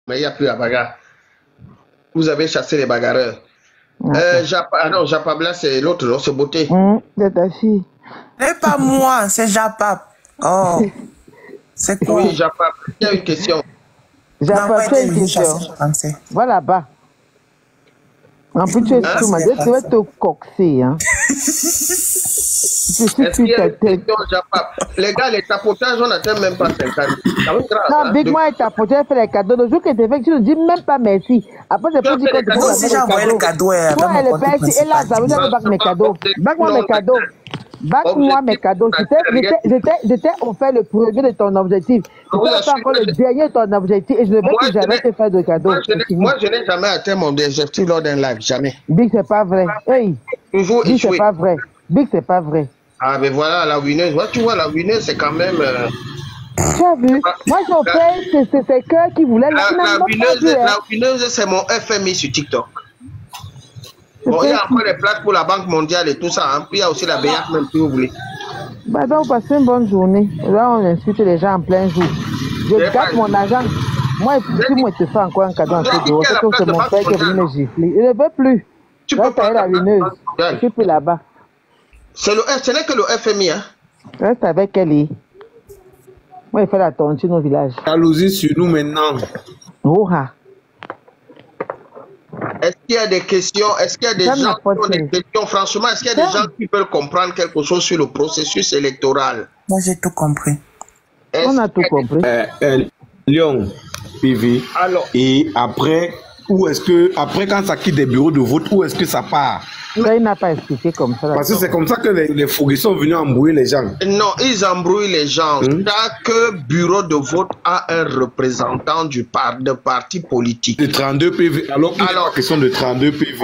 mais il n'y a plus la bagarre. Vous avez chassé les bagarreurs. Non, Japabla, c'est l'autre, non, c'est Beauté. C'est ta fille. C'est pas moi, c'est Japap. Oh, c'est quoi? Oui, Japap, il y a une question. Japap, c'est une question. Va là-bas. En plus, tu es tout, tu vas te coxer, hein. Est-ce qu'il y a une question, Japap? Les gars, les tapotages, on n'atteint même pas 50. Non, Big Moi est tapoté, elle fait les cadeaux. Le jour que tu fais, tu ne dis même pas merci. Après, c'est pour dire que tu moi aussi, j'ai envoyé le cadeau. Toi, elle est bête, et là, ça veut dire que bac mes cadeaux. Bac-moi mes cadeaux. Bac-moi mes cadeaux. J'étais offert le premier de ton objectif. Tu peux faire encore le dernier de ton objectif et je ne vais plus jamais te faire de cadeaux. Moi, je n'ai jamais atteint mon objectif lors d'un live, jamais. Big, c'est pas vrai. Hey, Big, c'est pas vrai. Big, c'est pas vrai. Ah, mais voilà, la winneuse. Tu vois, la winneuse, c'est quand même... Tu as vu? Moi, j'ai fait, c'est cœur qui voulait... La winneuse, c'est mon FMI sur TikTok. Bon, il y a encore des places pour la Banque mondiale et tout ça. Hein. Puis il y a aussi la BIAC, même si vous voulez. Bah, donc, passez une bonne journée. Là, on insulte les gens en plein jour. Je garde mon argent. Moi, si moi, je te fais encore un cadeau en ce jour, c'est mon père qui est venu me gifler. Il ne veut plus. Tu peux pas la winneuse. Je suis plus là-bas. Ce n'est que le FMI, hein? Reste avec elle. Moi, il fait la tontine au village. Jalousie sur nous maintenant. Oh, est-ce qu'il y a des questions? Est-ce qu'il y a des gens qui ont des questions? Franchement, est-ce qu'il y a des gens qui peuvent comprendre quelque chose sur le processus électoral? Moi, j'ai tout compris. On a tout compris. Lyon, PV. Alors, et après, où est-ce que, après quand ça quitte des bureaux de vote, où est-ce que ça part? Là, il n'a pas expliqué comme ça. Parce que c'est comme ça que les fourgues sont venus embrouiller les gens. Non, ils embrouillent les gens. Chaque bureau de vote a un représentant de parti politique. De 32 PV. Alors, question de 32 PV.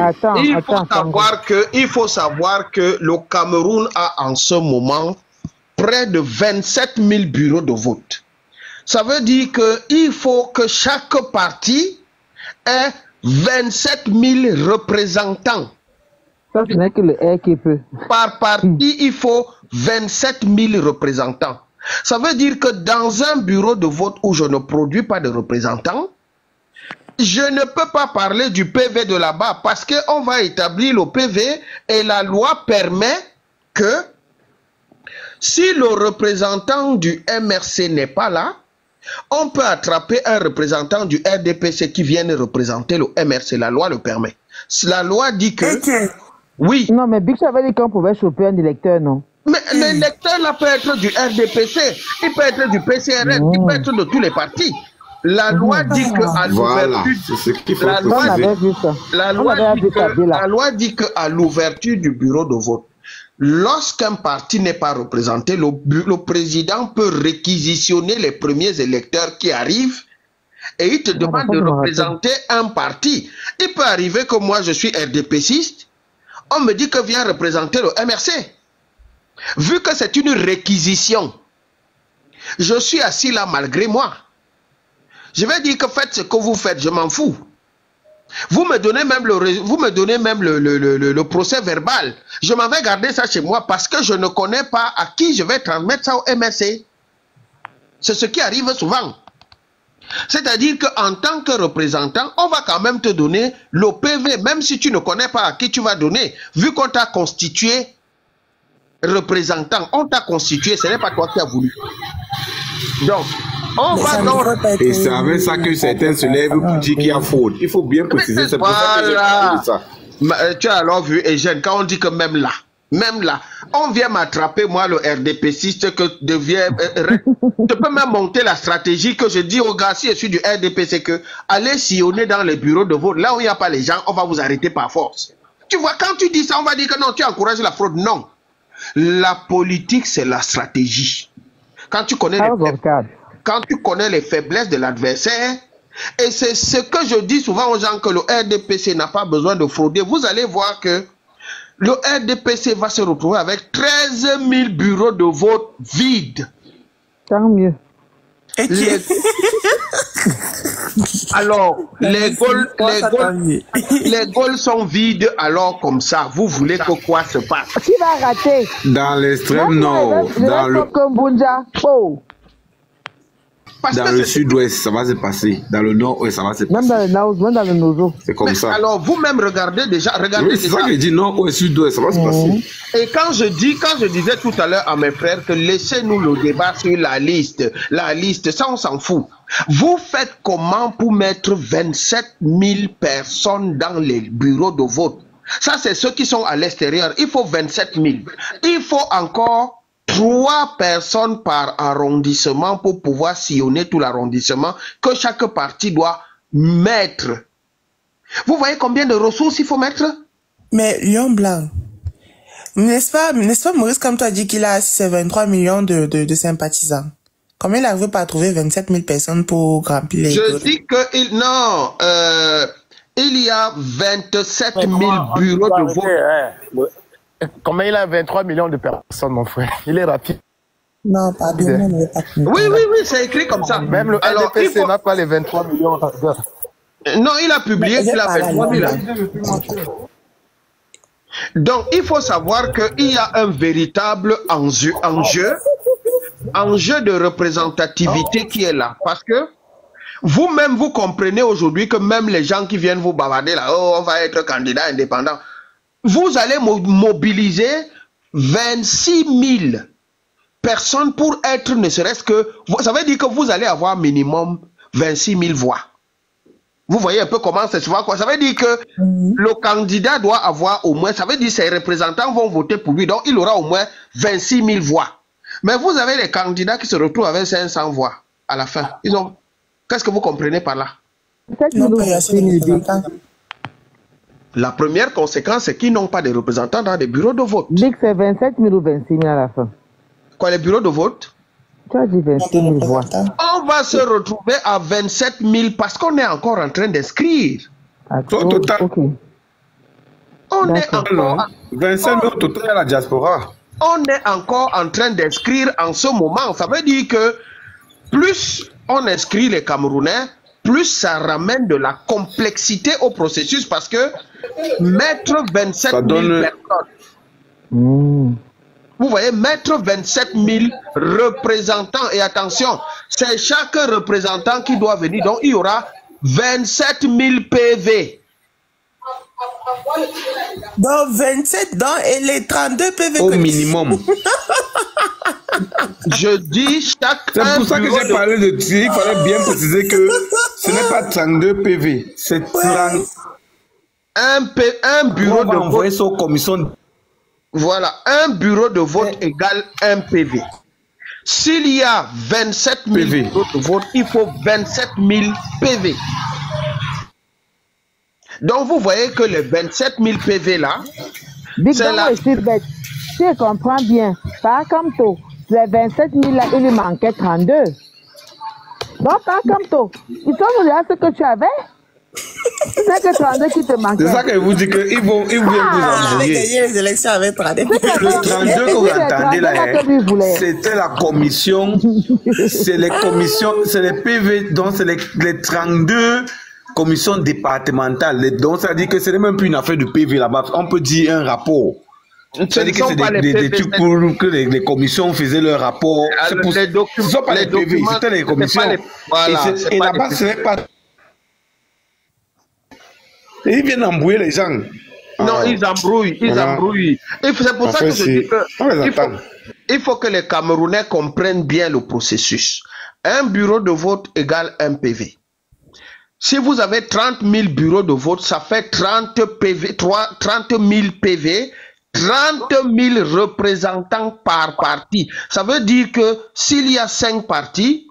Il faut savoir que le Cameroun a en ce moment près de 27 000 bureaux de vote. Ça veut dire qu'il faut que chaque parti ait 27 000 représentants. Ça, ce n'est que le R qui peut. Par parti, il faut 27 000 représentants. Ça veut dire que dans un bureau de vote où je ne produis pas de représentants, je ne peux pas parler du PV de là-bas parce qu'on va établir le PV et la loi permet que si le représentant du MRC n'est pas là, on peut attraper un représentant du RDPC qui vienne représenter le MRC. La loi le permet. La loi dit que... Oui. Non, mais Big, ça veut dire qu'on pouvait choper un électeur, non? Mais l'électeur là peut être du RDPC, il peut être du PCRN, il peut être de tous les partis. La loi dit qu'à l'ouverture... La loi dit qu'à l'ouverture du bureau de vote, lorsqu'un parti n'est pas représenté, le président peut réquisitionner les premiers électeurs qui arrivent et il te demande de représenter un parti. Il peut arriver que moi je suis RDPciste, on me dit que viens représenter le MRC. Vu que c'est une réquisition, je suis assis là malgré moi. Je vais dire que faites ce que vous faites, je m'en fous. Vous me donnez même le procès verbal. Je m'en vais garder ça chez moi parce que je ne connais pas à qui je vais transmettre ça au MRC. C'est ce qui arrive souvent. C'est-à-dire qu'en tant que représentant, on va quand même te donner le PV, même si tu ne connais pas à qui tu vas donner, vu qu'on t'a constitué représentant, on t'a constitué, ce n'est pas toi qui as voulu. Donc, on va donc... Et c'est avec ça que certains se lèvent pour dire qu'il y a faute. Il faut bien préciser, c'est pour ça que j'ai dit ça. Tu as alors vu, Eugène, quand on dit que même là, on vient m'attraper, moi, le RDPciste, que devient... je peux même monter la stratégie que je dis aux gars, si je suis du RDPC, que allez sillonner dans les bureaux de vote. Là où il n'y a pas les gens, on va vous arrêter par force. Tu vois, quand tu dis ça, on va dire que non, tu encourages la fraude. Non. La politique, c'est la stratégie. Quand tu connais les faiblesses de l'adversaire, et c'est ce que je dis souvent aux gens, que le RDPC n'a pas besoin de frauder. Vous allez voir que le RDPC va se retrouver avec 13 000 bureaux de vote vides. Tant mieux. Alors, les Gaules sont vides, alors comme ça, vous voulez que quoi se passe? Qui va rater? Dans l'extrême nord, dans le... Dans le sud-ouest, ça va se passer. Dans le nord-ouest, ça va se passer. Même dans le nord, même dans le nozo. C'est comme ça. Alors, vous-même, regardez déjà. Oui, c'est ça que je dis, nord-ouest, sud-ouest, ça va se passer. Et quand je disais tout à l'heure à mes frères que laissez-nous le débat sur la liste, ça, on s'en fout. Vous faites comment pour mettre 27 000 personnes dans les bureaux de vote? Ça, c'est ceux qui sont à l'extérieur. Il faut 27 000. Il faut encore 3 personnes par arrondissement pour pouvoir sillonner tout l'arrondissement que chaque parti doit mettre. Vous voyez combien de ressources il faut mettre? Mais Lion Blanc, n'est-ce pas Maurice, comme tu as dit qu'il a 23 millions de sympathisants. Combien il n'arrive pas à trouver 27 000 personnes pour remplir les... Je dis que il y a 27 000 bureaux de vote. Combien il a 23 millions de personnes, mon frère? Il est rapide. Non, pardon, non, pas. Oui, c'est écrit comme ça. Même le LDPC n'a pas les 23 millions. Non, il a publié qu'il a 23 000. Donc, il faut savoir qu'il y a un véritable enjeu de représentativité qui est là. Parce que vous-même, vous comprenez aujourd'hui que même les gens qui viennent vous bavarder là, oh, on va être candidat indépendant. Vous allez mobiliser 26 000 personnes pour être ne serait-ce que... Ça veut dire que vous allez avoir minimum 26 000 voix. Vous voyez un peu comment ça se voit, quoi. Ça veut dire que le candidat doit avoir au moins... Ça veut dire que ses représentants vont voter pour lui. Donc, il aura au moins 26 000 voix. Mais vous avez les candidats qui se retrouvent avec 500 voix à la fin. Qu'est-ce que vous comprenez par là? La première conséquence, c'est qu'ils n'ont pas de représentants dans des bureaux de vote. Dis que c'est 27 000 ou 26 000 à la fin. Quoi, les bureaux de vote? Tu as dit 26 000 voix. On va se retrouver à 27 000 parce qu'on est encore en train d'inscrire. Total. Okay. On est encore... 25 000 total à la diaspora. On est encore en train d'inscrire en ce moment. Ça veut dire que plus on inscrit les Camerounais, plus ça ramène de la complexité au processus parce que mettre 27 000 personnes, vous voyez, mettre 27 000 représentants, et attention, c'est chaque représentant qui doit venir, donc il y aura 27 000 PV. Donc 27 et les 32 PV au minimum. Je dis chaque... C'est pour ça que j'ai parlé de... Il fallait bien préciser que ce n'est pas 32 PV, c'est 30... Un bureau de vote... envoyer ça aux commissions. Voilà, un bureau de vote égale un PV. S'il y a 27 000 bureaux de vote, il faut 27 000 PV. Donc vous voyez que les 27 000 PV là, c'est là... Si je comprends bien, par comme toi, les 27 000 là, il lui manquait 32. Donc par comme toi, ils sont déjà ce que tu avais. C'est que 32 qui te manquait. C'est ça que je vous dis qu'ils viennent vous embrouiller. Les élections avec 32. Le 32 que vous entendez là, c'était la commission, c'est les commissions, c'est les PV, donc c'est les 32 commissions départementales. Donc ça veut dire que ce n'est même plus une affaire de PV là-bas. On peut dire un rapport. C'est-à-dire que c'est des trucs pour que les commissions faisaient leur rapport. Ce ne sont pas les PV, c'était les commissions. Et là-bas, ce n'est pas... Et ils viennent embrouiller les gens. Non, ils embrouillent, embrouillent. Et c'est pour ça que je dis que il faut que les Camerounais comprennent bien le processus. Un bureau de vote égale un PV. Si vous avez 30 000 bureaux de vote, ça fait 30 000 PV, 30 000 représentants par parti. Ça veut dire que s'il y a 5 partis,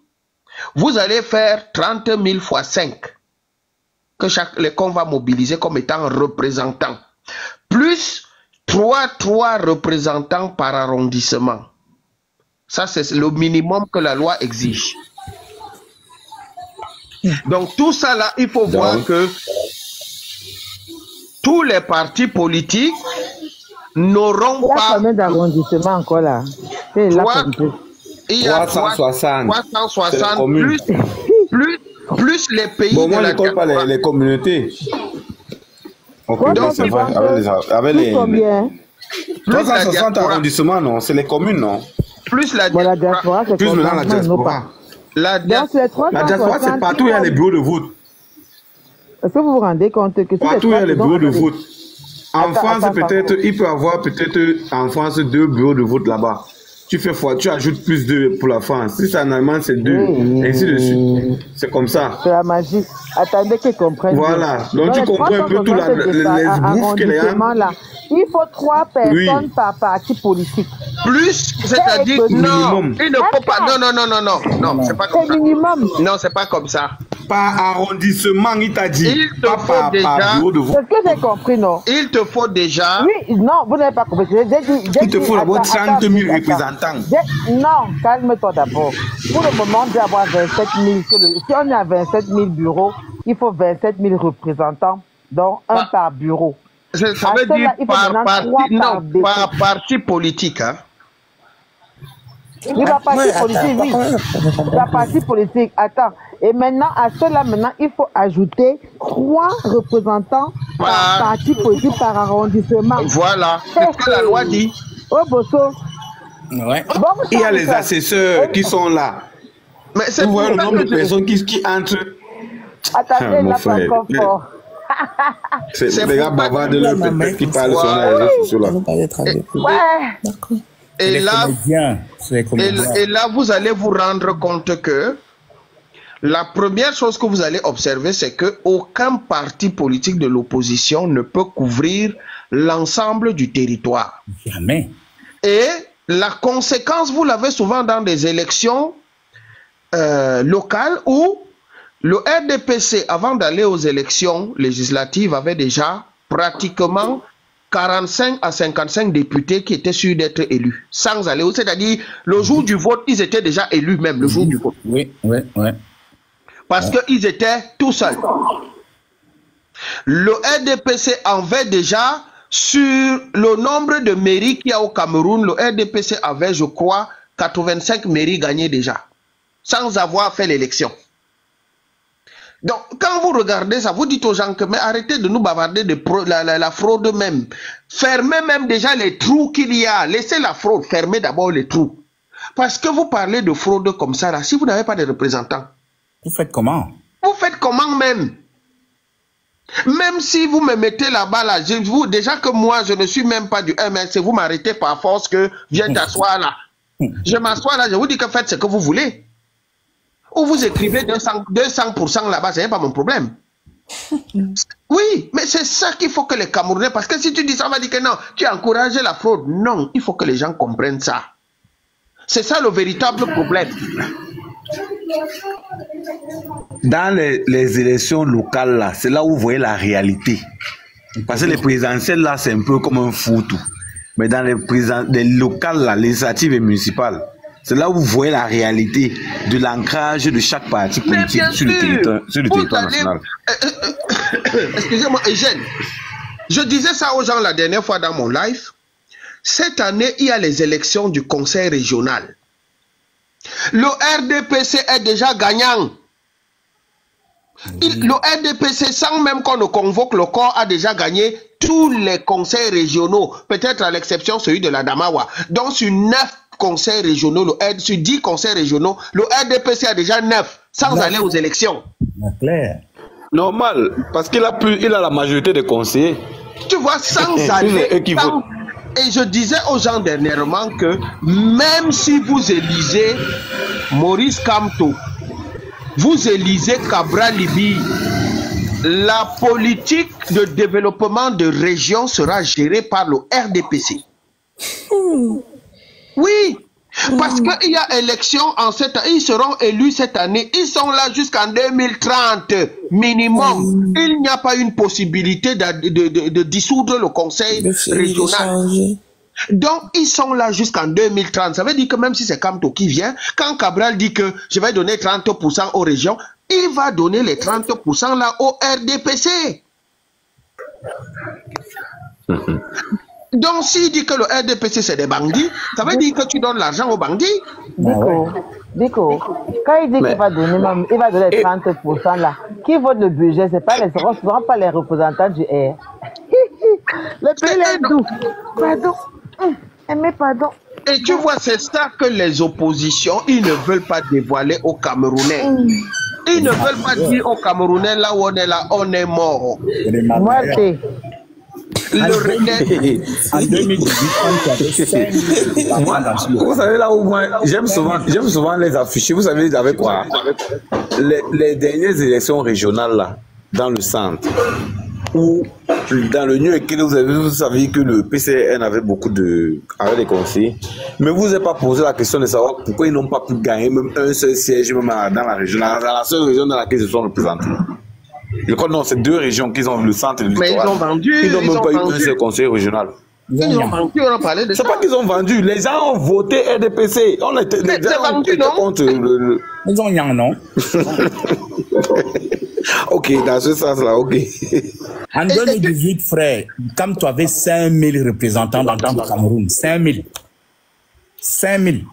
vous allez faire 30 000 fois 5. Qu'on va mobiliser comme étant représentants. Plus 3 représentants par arrondissement. Ça, c'est le minimum que la loi exige. Donc, tout ça là, il faut voir que tous les partis politiques n'auront pas... Combien d'arrondissements encore là? Il y a 360 plus les pays bon, moi, de la je ne compte pas les communautés. Okay, donc, c'est vrai. Avec les combien? 360 arrondissements, non? C'est les communes, non? Plus la diaspora. Plus maintenant la diaspora. La Donc, sur les La diaspora, c'est partout où il y a les bureaux de vote. Est-ce que vous vous rendez compte que partout où il y a les bureaux de vote. En France, peut-être, il peut y avoir peut-être en France 2 bureaux de vote là-bas. Tu fais fois, tu ajoutes plus 2 pour la France. Si c'est en Allemagne, c'est 2. Et ainsi de suite. C'est comme ça. C'est la magie. Attendez qu'ils comprennent. Voilà. Donc tu comprends un peu tout les bouffes qu'il y a. Il faut 3 personnes par parti politique. Plus, c'est-à-dire, non, il ne faut pas. Non, c'est pas comme ça. Minimum. Non, c'est pas comme ça. Par arrondissement, il t'a dit. Il te faut déjà. C'est ce que j'ai compris, non? Il te faut déjà. Oui, non, vous n'avez pas compris. Il te faut d'abord 30 000 représentants. Non, calme-toi d'abord. Pour le moment, on doit avoir 27 000. Si on est à 27 000 bureaux, il faut 27 000 représentants, dont un par bureau. Ça veut dire par parti politique. Hein? Oui, par parti politique, oui. Par parti politique. Attends. Et maintenant, à cela, il faut ajouter 3 représentants par parti politique par arrondissement. Voilà. C'est ce que la loi dit. Oh, Bosso. Ouais. Bon, il y a les assesseurs qui sont là. Mais c'est vous voyez le nombre de personnes qui entrent. Attendez, là, pas encore fort. C'est les gars bavards de leur pète qui parlent sur les réseaux sociaux là. Ouais. Et là, vous allez vous rendre compte que la première chose que vous allez observer, c'est que aucun parti politique de l'opposition ne peut couvrir l'ensemble du territoire. Jamais. Et la conséquence, vous l'avez souvent dans des élections locales où le RDPC, avant d'aller aux élections législatives, avait déjà pratiquement 45 à 55 députés qui étaient sûrs d'être élus, sans aller où, c'est-à-dire le jour du vote, ils étaient déjà élus même, le jour du vote. Oui. Parce qu'ils étaient tout seuls. Le RDPC avait déjà, sur le nombre de mairies qu'il y a au Cameroun, le RDPC avait, je crois, 85 mairies gagnées déjà, sans avoir fait l'élection. Donc, quand vous regardez ça, vous dites aux gens que, mais arrêtez de nous bavarder de la fraude même. Fermez même déjà les trous qu'il y a. Laissez la fraude, fermez d'abord les trous. Parce que vous parlez de fraude comme ça, là, si vous n'avez pas de représentants. Vous faites comment? Vous faites comment même? Même si vous me mettez là-bas, là, déjà que moi, je ne suis même pas du MLC, vous m'arrêtez par force que viens t'asseoir là. Je m'assois là, je vous dis que faites ce que vous voulez. Ou vous écrivez 200% là-bas, ce n'est pas mon problème. Oui, mais c'est ça qu'il faut que les Camerounais, parce que si tu dis ça, on va dire que non, tu encourages la fraude. Non, il faut que les gens comprennent ça. C'est ça le véritable problème. Dans les élections locales, là, c'est là où vous voyez la réalité. Parce que les présidentielles, là, c'est un peu comme un foutu. Mais dans les locales, là, législatives et municipales, c'est là où vous voyez la réalité de l'ancrage de chaque parti politique sur le territoire national. Excusez-moi, Eugène. Je disais ça aux gens la dernière fois dans mon live. Cette année, il y a les élections du conseil régional. Le RDPC est déjà gagnant. Le RDPC, sans même qu'on ne convoque le corps, a déjà gagné tous les conseils régionaux. Peut-être à l'exception celui de la Damawa. Donc sur 9 conseils régionaux, sur 10 conseils régionaux, le RDPC a déjà 9 sans aller aux élections. Clair. Normal, parce qu'il a la majorité des conseillers. Tu vois, sans aller. Et je disais aux gens dernièrement que même si vous élisez Maurice Kamto, vous élisez Cabral Libi, la politique de développement de région sera gérée par le RDPC. Oui, parce qu'il y a élection en cette année, ils seront élus cette année, ils sont là jusqu'en 2030 minimum. Il n'y a pas une possibilité de dissoudre le conseil régional. Donc, ils sont là jusqu'en 2030. Ça veut dire que même si c'est Kamto qui vient, quand Cabral dit que je vais donner 30% aux régions, il va donner les 30% là au RDPC. Donc, s'il dit que le RDPC c'est des bandits, ça veut dire que tu donnes l'argent aux bandits. Dico, quand il dit qu'il va donner, il va donner 30% là, qui vote le budget? Ce ne seront pas les représentants du R. Le pays est doux. Pardon. Mais pardon. Et tu vois, c'est ça que les oppositions, ils ne veulent pas dévoiler aux Camerounais. Ils ne veulent pas dire aux Camerounais, là où on est là, on est mort. En 2018, vous savez là où moi, j'aime souvent les afficher. Vous savez avec quoi? Les dernières élections régionales là, dans le centre, ou dans le New York, vous savez que le PCN avait beaucoup des conseillers, mais vous n'avez pas posé la question de savoir pourquoi ils n'ont pas pu gagner même un seul siège même dans la région, dans la seule région dans laquelle ils se sont représentés. Je crois non, c'est 2 régions qu'ils ont le centre et le mais ils ont vendu. Ils n'ont même pas eu un seul conseiller régional. Ils ont vendu, on a parlé de ça. C'est pas qu'ils ont vendu, les gens ont voté RDPC. On était, les gens ont été contre le... Ils ont rien, non? Ok, dans ce sens-là, ok. En 2018, frère, comme tu avais 5000 représentants dans le Cameroun, 5000. 5000.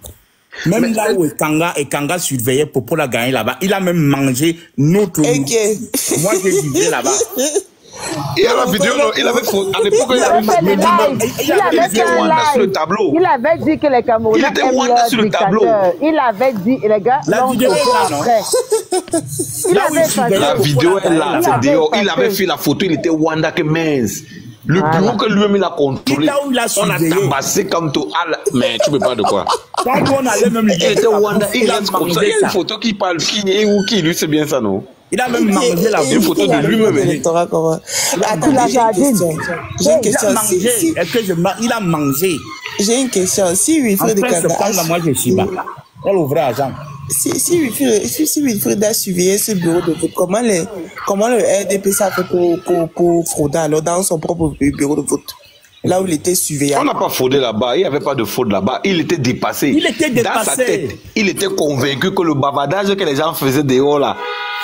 Même là où Kanga surveillait pour la gagner là-bas, il a même mangé notre... Moi, j'ai vivre là-bas. Il a la vidéo, il avait à l'époque, il avait fait le tableau. Il avait dit que les Camerounais il était Wanda sur le tableau. Il avait dit, les gars, la vidéo est là, non? La vidéo est là, c'est dehors. Il avait fait la photo, il était Wanda que mince. Le bureau que lui-même il a contrôlé, on a tabassé comme tout. Mais tu ne peux pas de quoi. Il était Wanda, il a comme ça. Il y a une photo qui parle, qui lui, c'est bien ça, non? Il a même mangé la photo de lui-même. J'ai une question. Il a mangé. J'ai une question. Si Wilfried Kanga... Moi, je suis bas. Elle ouvrait à Jean. Si Wilfried a surveillé ce bureau de vote, comment le RDPC a fait pour frauder alors dans son propre bureau de vote? Là où il était surveillé. On n'a pas fraudé là-bas, il n'y avait pas de fraude là-bas, il était dépassé. Il était dépassé. Dans sa tête, il était convaincu que le bavardage que les gens faisaient dehors là,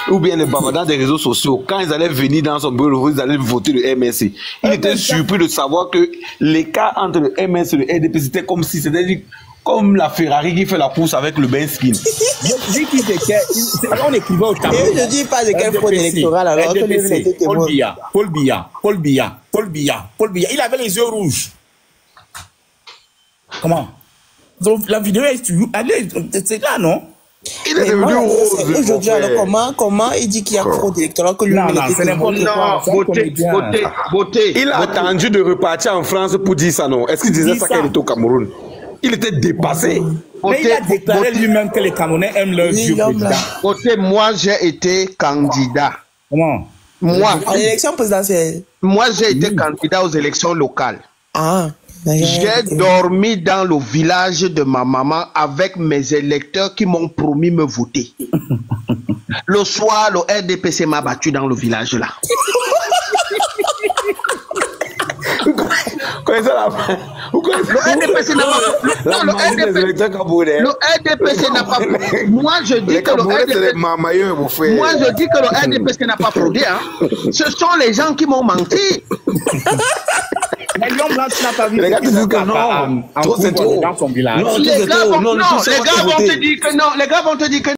ou bien les bavardages des réseaux sociaux, quand ils allaient venir dans son bureau, ils allaient voter le MSC. Il était surpris de savoir que l'écart entre le MS et le RDP, c'était comme si c'était comme la Ferrari qui fait la course avec le Ben Skin. On écrivait au tableau. Je ne dis pas de quelle fraude électorale alors que lui était témoin. Paul Biya. Il avait les yeux rouges. Comment? Donc la vidéo est sur... C'est là, non? Il est devenu rose. Aujourd'hui, alors comment il dit qu'il y a fraude électorale que lui c'est n'importe quoi. Beauté. Il a attendu de repartir en France pour dire ça, non? Est-ce qu'il disait ça quand il était au Cameroun? Il était dépassé. Mais il a déclaré lui-même que les Camerounais aiment leur vieux président. Beauté, moi j'ai été candidat. Comment? Moi. À l'élection présidentielle. Moi j'ai été candidat aux élections locales. J'ai dormi dans le village de ma maman avec mes électeurs qui m'ont promis me voter. Le soir, le RDPC m'a battu dans le village là. Le RDPC n'a pas... Non, le RDPC n'a pas... Moi, je dis que le RDPC n'a pas fraudé. Ce sont les gens qui m'ont menti. Les gars disent que non, c'est trop dans son village. Les gars vont te dire que non. Les gars vont te dire que